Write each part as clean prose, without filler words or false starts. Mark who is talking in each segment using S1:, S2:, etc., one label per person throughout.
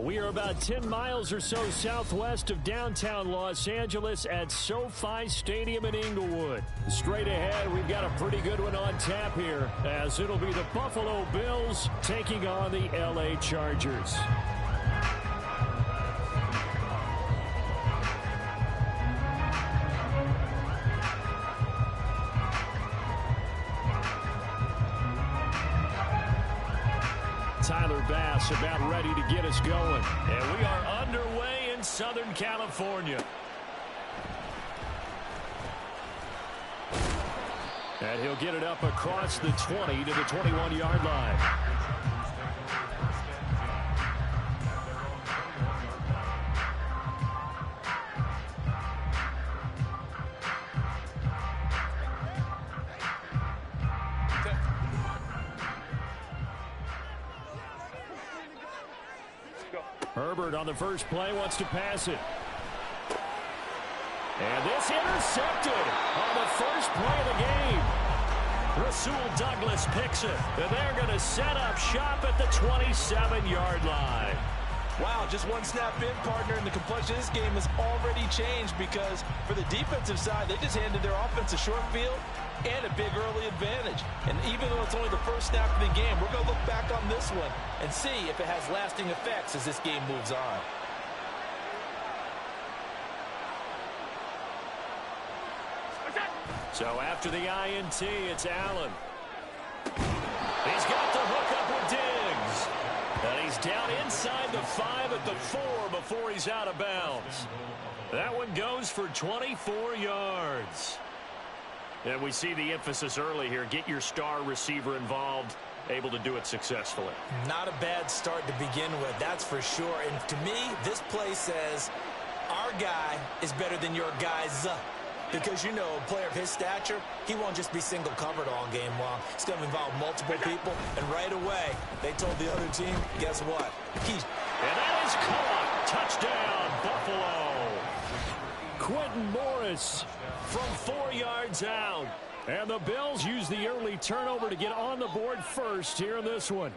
S1: We are about 10 miles or so southwest of downtown Los Angeles at SoFi Stadium in Inglewood. Straight ahead, we've got a pretty good one on tap here, as it'll be the Buffalo Bills taking on the LA Chargers. Tyler Bass about ready to get us going. And we are underway in Southern California. And he'll get it up across the 20 to the 21-yard line. Herbert on the first play wants to pass it. And this intercepted on the first play of the game. Rasul Douglas picks it. And they're going to set up shop at the 27-yard line.
S2: Wow, just one snap in, partner, and the complexion of this game has already changed because for the defensive side, they just handed their offense a short field and a big early advantage. And even though it's only the first snap of the game, we're going to look back on this one and see if it has lasting effects as this game moves on.
S1: So after the INT, it's Allen. He's got the hook up with Diggs. And he's down inside the 5 at the 4 before he's out of bounds. That one goes for 24 yards. And we see the emphasis early here. Get your star receiver involved, able to do it successfully.
S2: Not a bad start to begin with, that's for sure. And to me, this play says our guy is better than your guys. Because, you know, a player of his stature, he won't just be single covered all game long. It's going to involve multiple people. And right away, they told the other team, guess what? And
S1: that is caught. Touchdown, Buffalo. Quentin Morris from 4 yards out. And the Bills use the early turnover to get on the board first here in this one.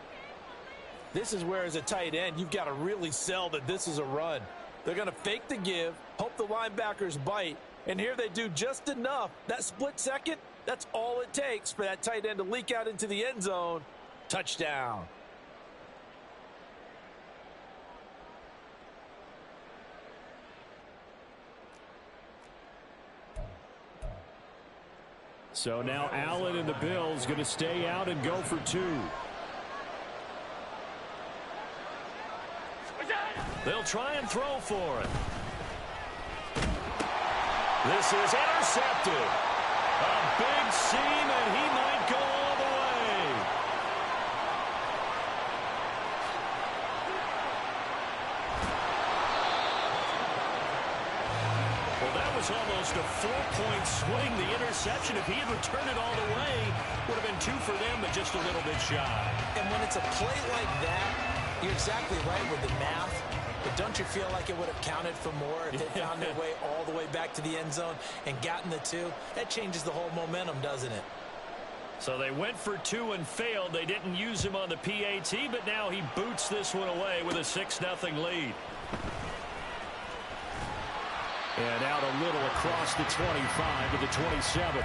S2: This is where, as a tight end, you've got to really sell that this is a run. They're going to fake the give, hope the linebackers bite, and here they do just enough. That split second, that's all it takes for that tight end to leak out into the end zone. Touchdown.
S1: So now Allen and the Bills going to stay out and go for 2. They'll try and throw for it. This is intercepted. A big seam, and he might go all the way. Well, that was almost a 4-point swing. The interception, if he had returned it all the way, would have been 2 for them, but just a little bit shy.
S2: And when it's a play like that, you're exactly right with the math. But don't you feel like it would have counted for more if they found their way all the way back to the end zone and gotten the 2? That changes the whole momentum, doesn't it?
S1: So they went for 2 and failed. They didn't use him on the PAT, but now he boots this one away with a 6-0 lead. And out a little across the 25 to the 27.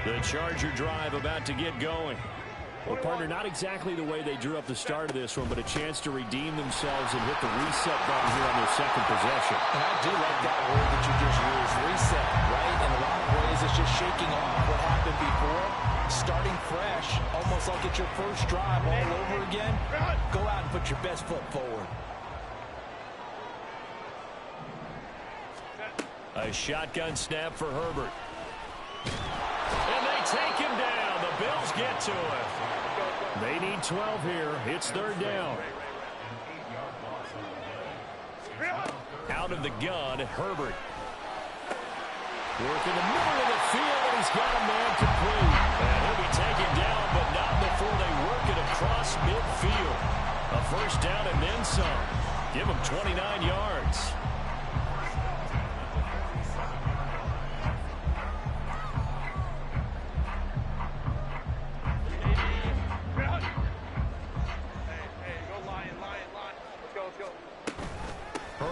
S1: The Charger drive about to get going. Well, partner, not exactly the way they drew up the start of this one, but a chance to redeem themselves and hit the reset button here on their second possession.
S2: And I do like that word that you just used, reset, right? In a lot of ways, it's just shaking off what happened before, starting fresh, almost like it's your first drive all over again. Go out and put your best foot forward.
S1: A shotgun snap for Herbert. And they take him down. The Bills get to it. They need 12 here. It's 3rd down. Out of the gun, Herbert. Work in the middle of the field, and he's got a man complete. And he'll be taken down, but not before they work it across midfield. A first down and then some. Give him 29 yards.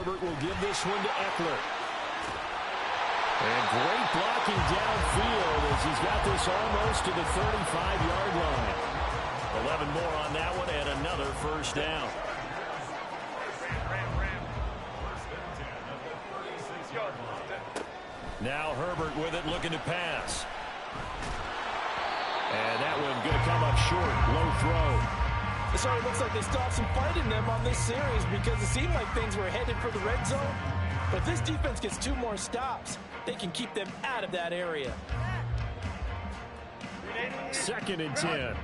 S1: Herbert will give this one to Eckler. And great blocking downfield as he's got this almost to the 35-yard line. 11 more on that one and another first down. Now Herbert with it, looking to pass. And that one going to come up short. Low throw.
S3: It sort of looks like they stopped some fight in them on this series because it seemed like things were headed for the red zone. But if this defense gets 2 more stops, they can keep them out of that area.
S1: 2nd and 10.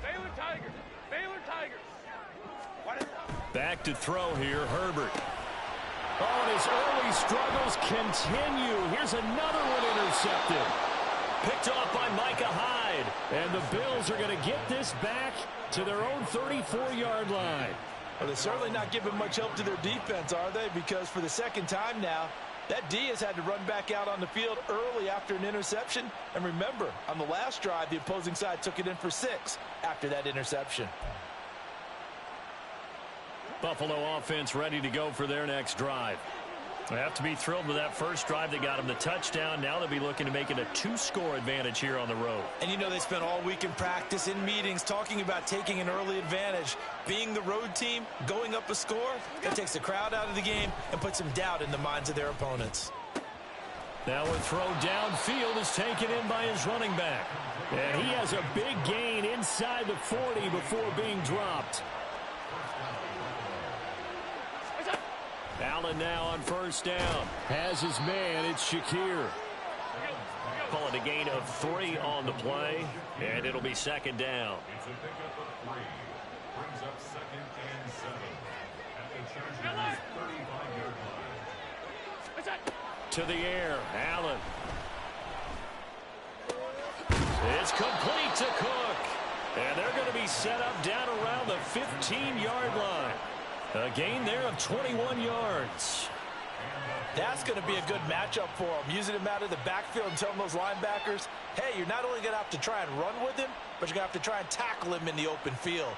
S4: Baylor Tigers. Baylor Tigers.
S1: Back to throw here, Herbert. Oh, and his early struggles continue. Here's another one intercepted. Picked off by Micah Hyde. And the Bills are going to get this back to their own 34-yard line.
S3: Well, they're certainly not giving much help to their defense, are they? Because for the second time now, that D has had to run back out on the field early after an interception. And remember, on the last drive, the opposing side took it in for 6 after that interception.
S1: Buffalo offense ready to go for their next drive. They have to be thrilled with that first drive that got them the touchdown. Now they'll be looking to make it a 2-score advantage here on the road.
S3: And you know they spent all week in practice, in meetings, talking about taking an early advantage. Being the road team, going up a score, that takes the crowd out of the game and puts some doubt in the minds of their opponents.
S1: Now a throw downfield is taken in by his running back. And he has a big gain inside the 40 before being dropped. Allen now on first down. Has his man. It's Shakir. Call it a gain of 3 on the play. And it'll be 2nd down. To the air. Allen. It's complete to Cook. And they're going to be set up down around the 15-yard line. A gain there of 21 yards.
S3: That's going to be a good matchup for him. Using him out of the backfield and telling those linebackers, hey, you're not only going to have to try and run with him, but you're going to have to try and tackle him in the open field.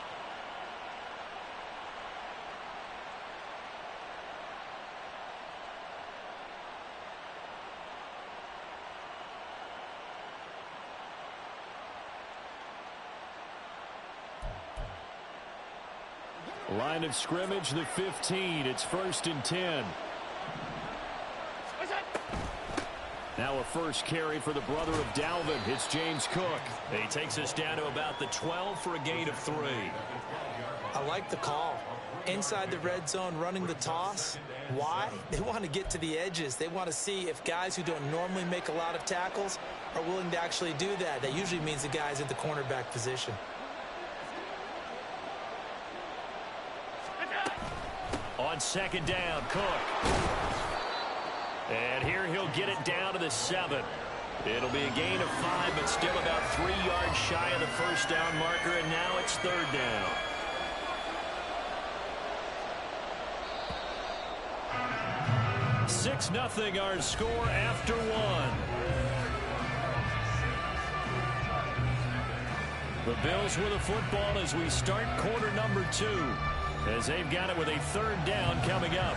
S1: Line of scrimmage, the 15. It's 1st and 10. Now a first carry for the brother of Dalvin. It's James Cook. He takes us down to about the 12 for a gain of 3.
S3: I like the call. Inside the red zone, running the toss. Why? They want to get to the edges. They want to see if guys who don't normally make a lot of tackles are willing to actually do that. That usually means the guys at the cornerback position.
S1: On 2nd down, Cook. And here he'll get it down to the 7. It'll be a gain of 5, but still about 3 yards shy of the first down marker, and now it's 3rd down. Six 0 our score after 1. The Bills with the football as we start quarter number 2. As they've got it with a 3rd down coming up.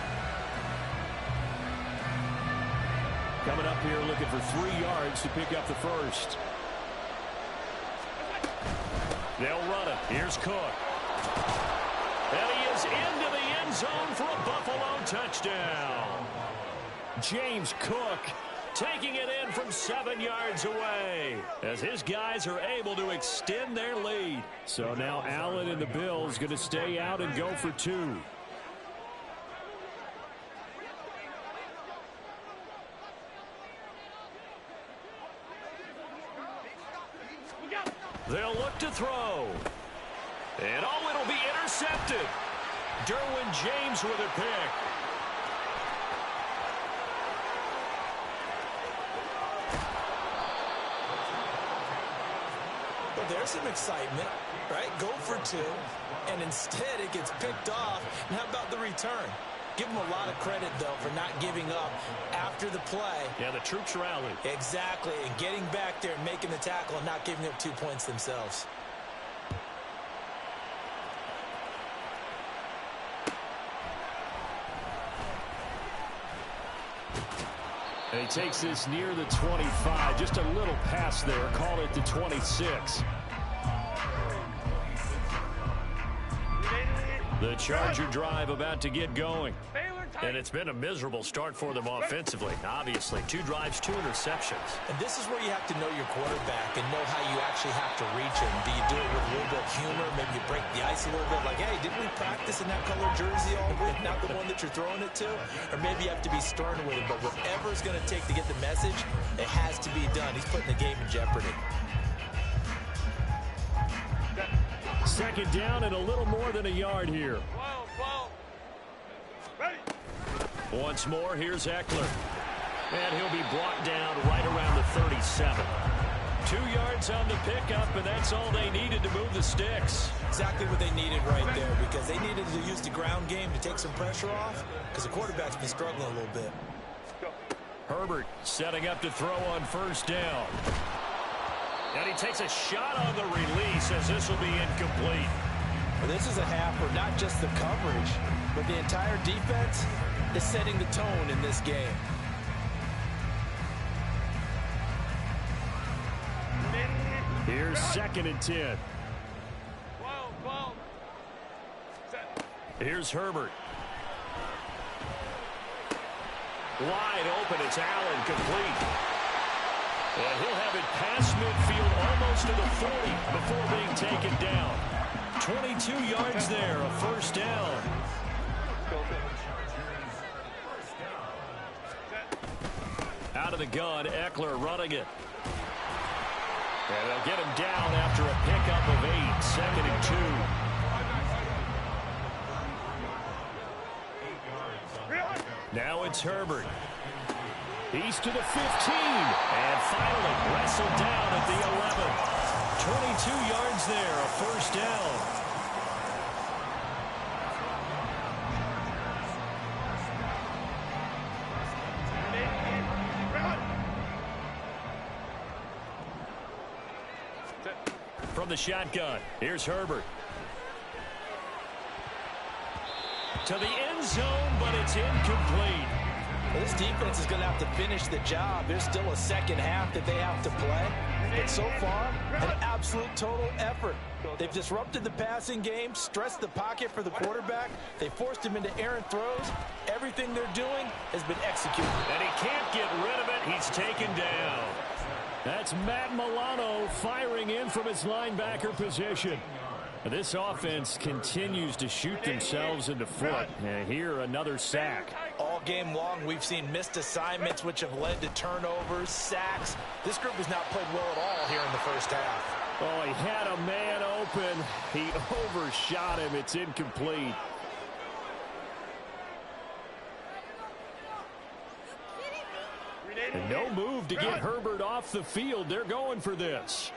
S1: Coming up here looking for 3 yards to pick up the first. They'll run it. Here's Cook. And he is into the end zone for a Buffalo touchdown. James Cook taking it in from 7 yards away as his guys are able to extend their lead. So now Allen and the Bills going to stay out and go for 2. They'll look to throw. And oh, it'll be intercepted. Derwin James with a pick.
S3: Well, there's some excitement, right? Go for 2, and instead it gets picked off. And how about the return? Give them a lot of credit, though, for not giving up after the play.
S1: Yeah, the troops rallied.
S3: Exactly, and getting back there and making the tackle and not giving up 2 points themselves.
S1: And he takes this near the 25. Just a little pass there. Call it the 26. The Charger drive about to get going. And it's been a miserable start for them offensively. Obviously, 2 drives, 2 interceptions.
S3: And this is where you have to know your quarterback and know how you actually have to reach him. Do you do it with a little bit of humor? Maybe you break the ice a little bit. Like, hey, didn't we practice in that color jersey all week? Not the one that you're throwing it to? Or maybe you have to be stern with him. But whatever it's going to take to get the message, it has to be done. He's putting the game in jeopardy.
S1: Second down and a little more than a yard here. Once more, here's Eckler. And he'll be brought down right around the 37. 2 yards on the pickup, and that's all they needed to move the sticks.
S3: Exactly what they needed right there, because they needed to use the ground game to take some pressure off, because the quarterback's been struggling a little bit.
S1: Herbert setting up to throw on first down. And he takes a shot on the release as this will be incomplete.
S3: Well, this is a half where not just the coverage, but the entire defense is setting the tone in this game.
S1: Here's 2nd and 10. Here's Herbert. Wide open, it's Allen, complete. And he'll have it past midfield almost to the 40 before being taken down. 22 yards there, a first down. Out of the gun, Eckler running it. And they'll get him down after a pickup of 8, 2nd and 2. Now it's Herbert. He's to the 15. And finally wrestled down at the 11. 22 yards there, a first down. From the shotgun, here's Herbert. To the end zone, but it's incomplete.
S3: Well, this defense is going to have to finish the job. There's still a second half that they have to play. But so far, an absolute total effort. They've disrupted the passing game, stressed the pocket for the quarterback. They forced him into errant throws. Everything they're doing has been executed.
S1: And he can't get rid of it. He's taken down. That's Matt Milano firing in from his linebacker position. This offense continues to shoot themselves in the foot. And here, another sack.
S3: All game long, we've seen missed assignments, which have led to turnovers, sacks. This group has not played well at all here in the first half.
S1: Oh, he had a man open. He overshot him. It's incomplete. And no move to get Herbert off the field. They're going for this.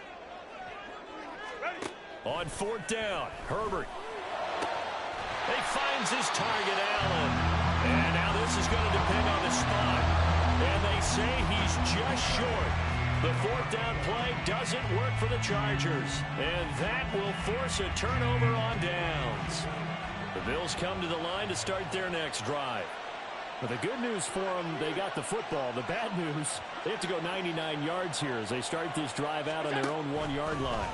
S1: On 4th down, Herbert. He finds his target, Allen. And now this is going to depend on the spot. And they say he's just short. The 4th down play doesn't work for the Chargers. And that will force a turnover on downs. The Bills come to the line to start their next drive. But the good news for them, they got the football. The bad news, they have to go 99 yards here as they start this drive out on their own 1-yard line.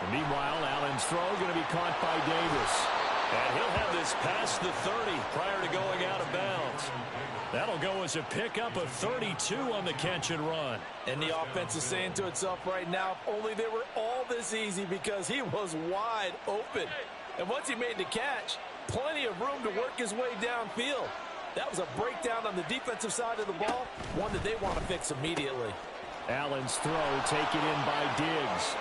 S1: And meanwhile, Allen's throw going to be caught by Davis. And he'll have this past the 30 prior to going out of bounds. That'll go as a pickup of 32 on the catch and run.
S3: And the offense is saying to itself right now, if only they were all this easy, because he was wide open. And once he made the catch, plenty of room to work his way downfield. That was a breakdown on the defensive side of the ball, one that they want to fix immediately.
S1: Allen's throw taken in by Diggs.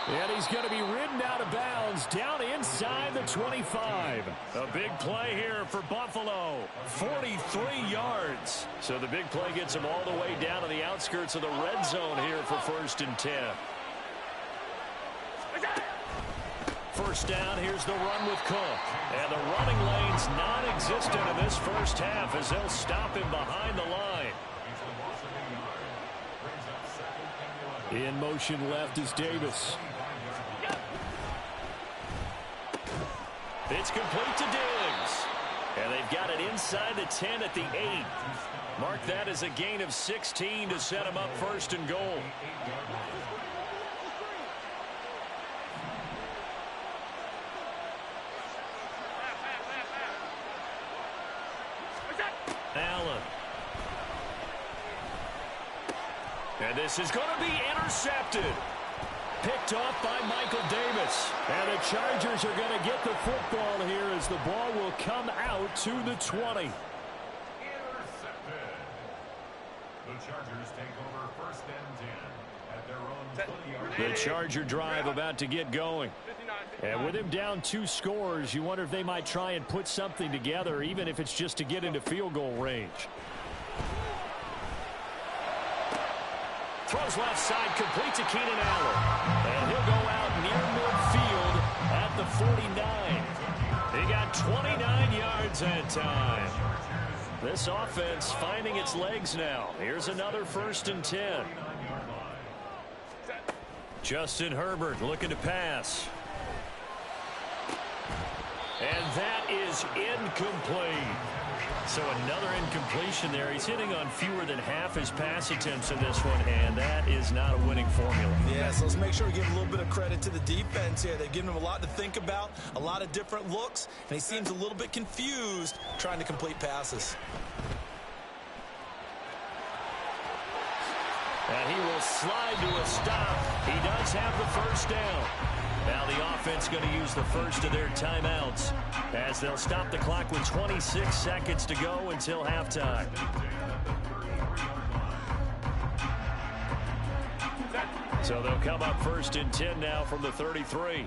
S1: And he's going to be ridden out of bounds down inside the 25. A big play here for Buffalo. 43 yards. So the big play gets him all the way down to the outskirts of the red zone here for 1st and 10. First down, here's the run with Cook. And the running lane's non-existent in this first half as they'll stop him behind the line. In motion left is Davis. It's complete to Diggs. And they've got it inside the 10 at the 8. Mark that as a gain of 16 to set them up first and goal. Allen. And this is going to be intercepted. Picked off by Michael Davis. And the Chargers are going to get the football here as the ball will come out to the 20.
S4: The Chargers take over first and 10 at their own 20-yard.
S1: The Charger drive about to get going. And with him down 2 scores, you wonder if they might try and put something together, even if it's just to get into field goal range. Throws left side, complete to Keenan Allen. And he'll go out near midfield at the 49. He got 29 yards that time. This offense finding its legs now. Here's another first and 10. Justin Herbert looking to pass. And that is incomplete. So another incompletion there. He's hitting on fewer than half his pass attempts in this one, and that is not a winning formula.
S3: Yeah, so let's make sure we give a little bit of credit to the defense here. They've given him a lot to think about, a lot of different looks, and he seems a little bit confused trying to complete passes.
S1: And he will slide to a stop. He does have the first down. Now the offense going to use the first of their timeouts as they'll stop the clock with 26 seconds to go until halftime. So they'll come up first and 10 now from the 33.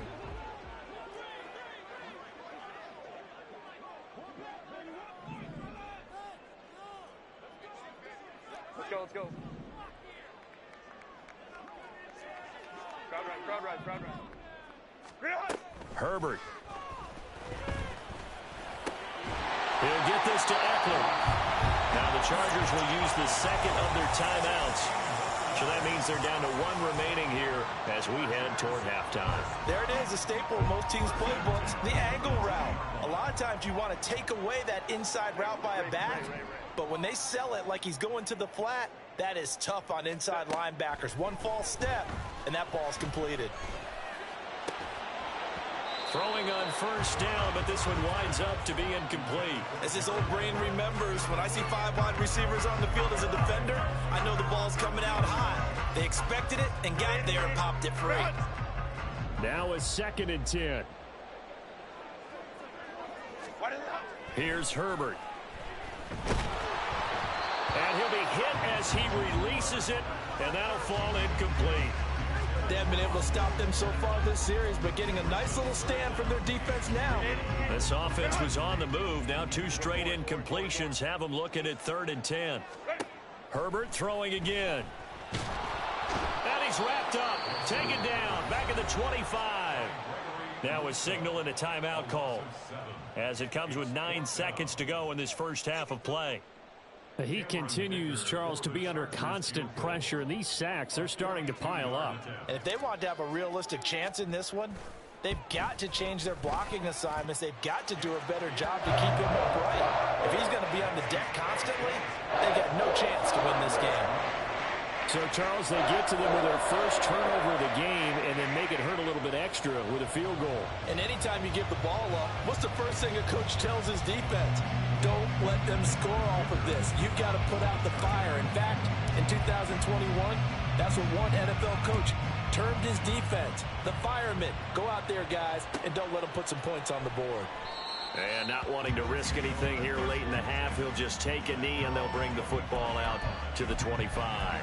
S5: Let's go. Crowd right.
S1: Herbert. He'll get this to Eckler. Now the Chargers will use the second of their timeouts. So that means they're down to 1 remaining here as we head toward halftime.
S3: There it is, a staple in most teams' playbooks, the angle route. A lot of times you want to take away that inside route by a back, but when they sell it like he's going to the flat, that is tough on inside linebackers. One false step, and that ball's completed.
S1: Throwing on first down, but this one winds up to be incomplete.
S3: As his old brain remembers, when I see 5 wide receivers on the field as a defender, I know the ball's coming out high. They expected it and got there and popped it free.
S1: Now a second and 10. Here's Herbert. And he'll be hit as he releases it, and that'll fall incomplete.
S3: They haven't been able to stop them so far this series, but getting a nice little stand from their defense now.
S1: This offense was on the move. Now 2 straight incompletions have them looking at 3rd and 10. Herbert throwing again. And he's wrapped up. Taken down. Back at the 25. Now a signal and a timeout call as it comes with 9 seconds to go in this first half of play. He continues, Charles, to be under constant pressure, and these sacks, they're starting to pile up.
S3: And if they want to have a realistic chance in this one, they've got to change their blocking assignments. They've got to do a better job to keep him upright. If he's going to be on the deck constantly, they got no chance to win this game.
S1: So, Charles, they get to them with their first turnover of the game and then make it hurt a little bit extra with a field goal.
S3: And anytime you give the ball up, what's the first thing a coach tells his defense? Don't let them score off of this. You've got to put out the fire. In fact, in 2021, that's what one NFL coach termed his defense, the firemen. Go out there, guys, and don't let them put some points on the board.
S1: And not wanting to risk anything here late in the half, he'll just take a knee, and they'll bring the football out to the 25.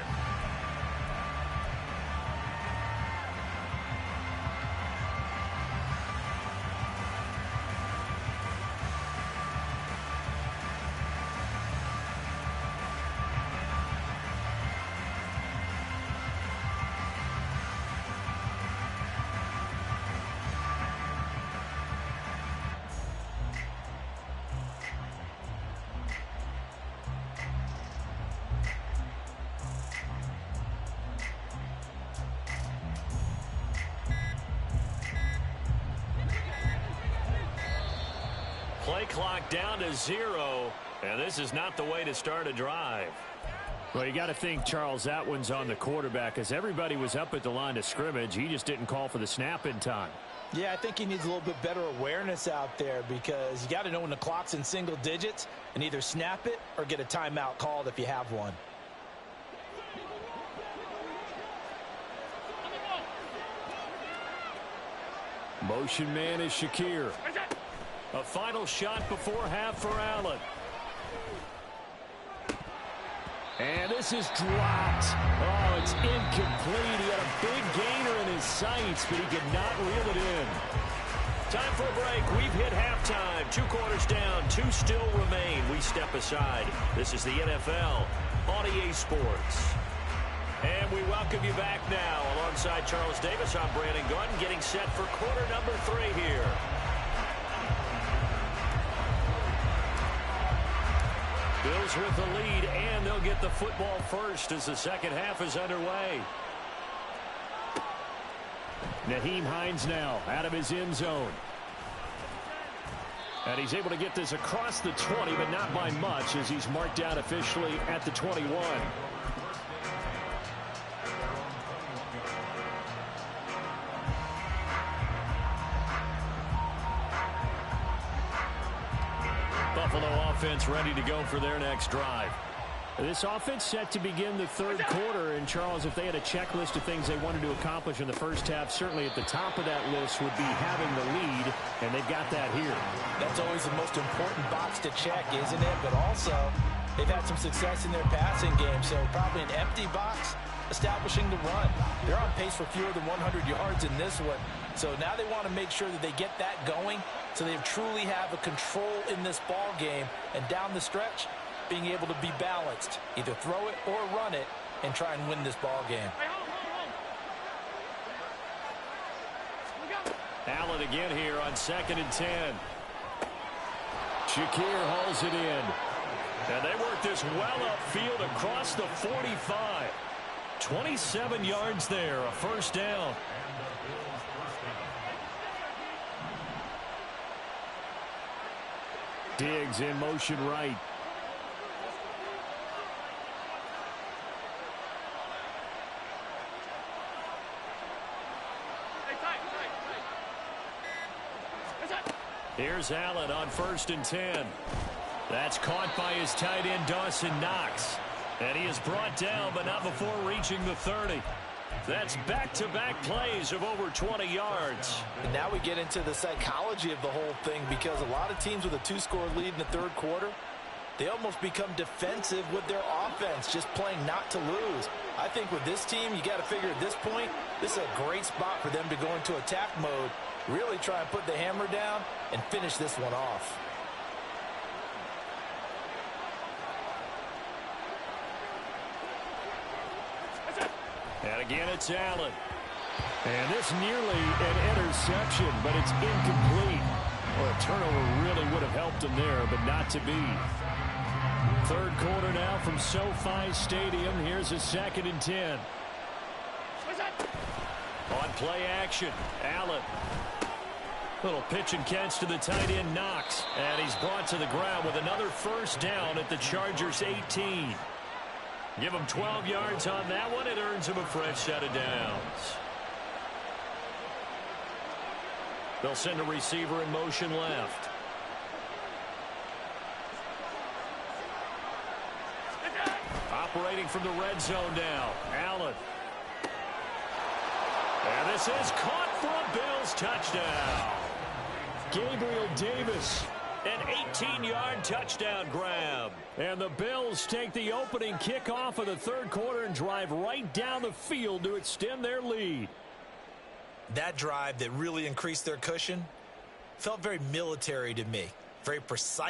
S1: play clock down to 0, and this is not the way to start a drive.
S5: Well, you got to think, Charles, that one's on the quarterback, as everybody was up at the line of scrimmage. He just didn't call for the snap in time.
S3: Yeah, I think he needs a little bit better awareness out there, because you got to know when the clock's in single digits and either snap it or get a timeout called if you have one.
S5: Motion man is Shakir.
S1: A final shot before half for Allen.
S5: And this is dropped. Oh, it's incomplete. He had a big gainer in his sights, but he could not reel it in.
S1: Time for a break. We've hit halftime. 2 quarters down. 2 still remain. We step aside. This is the NFL on EA Sports. And we welcome you back now. Alongside Charles Davis, I'm Brandon Gunn, getting set for quarter number 3 here. Bills with the lead, and they'll get the football first as the second half is underway.
S5: Nyheim Hines now out of his end zone. And he's able to get this across the 20, but not by much, as he's marked out officially at the 21.
S1: Buffalo offense ready to go for their next drive.
S5: This offense set to begin the third quarter, and Charles, if they had a checklist of things they wanted to accomplish in the first half, certainly at the top of that list would be having the lead, and they've got that here.
S3: That's always the most important box to check, isn't it? But also, they've had some success in their passing game, so probably an empty box establishing the run. They're on pace for fewer than 100 yards in this one, so now they want to make sure that they get that going so they truly have a control in this ball game, and down the stretch, being able to be balanced, either throw it or run it, and try and win this ball game.
S1: Allen again here on 2nd and 10.
S5: Shakir hauls it in.
S1: And they work this well upfield across the 45. 27 yards there, a first down.
S5: Diggs in motion right.
S1: Here's Allen on 1st and 10. That's caught by his tight end, Dawson Knox. And he is brought down, but not before reaching the 30. That's back-to-back plays of over 20 yards.
S3: And now we get into the psychology of the whole thing, because a lot of teams with a 2-score lead in the third quarter, they almost become defensive with their offense, just playing not to lose. I think with this team, you got to figure at this point, this is a great spot for them to go into attack mode, really try and put the hammer down and finish this one off.
S1: And again, it's Allen.
S5: And this nearly an interception, but it's incomplete. Well, a turnover really would have helped him there, but not to be. Third quarter now from SoFi Stadium. Here's a 2nd and 10.
S1: On play action, Allen. Little pitch and catch to the tight end, Knox. And he's brought to the ground with another first down at the Chargers' 18. Give him 12 yards on that one. It earns him a fresh set of downs. They'll send a receiver in motion left. Operating from the red zone now, Allen. And this is caught for a Bills touchdown. Gabriel Davis, an 18-yard touchdown grab.
S5: And the Bills take the opening kickoff of the third quarter and drive right down the field to extend their lead.
S3: That drive that really increased their cushion felt very military to me. Very precise.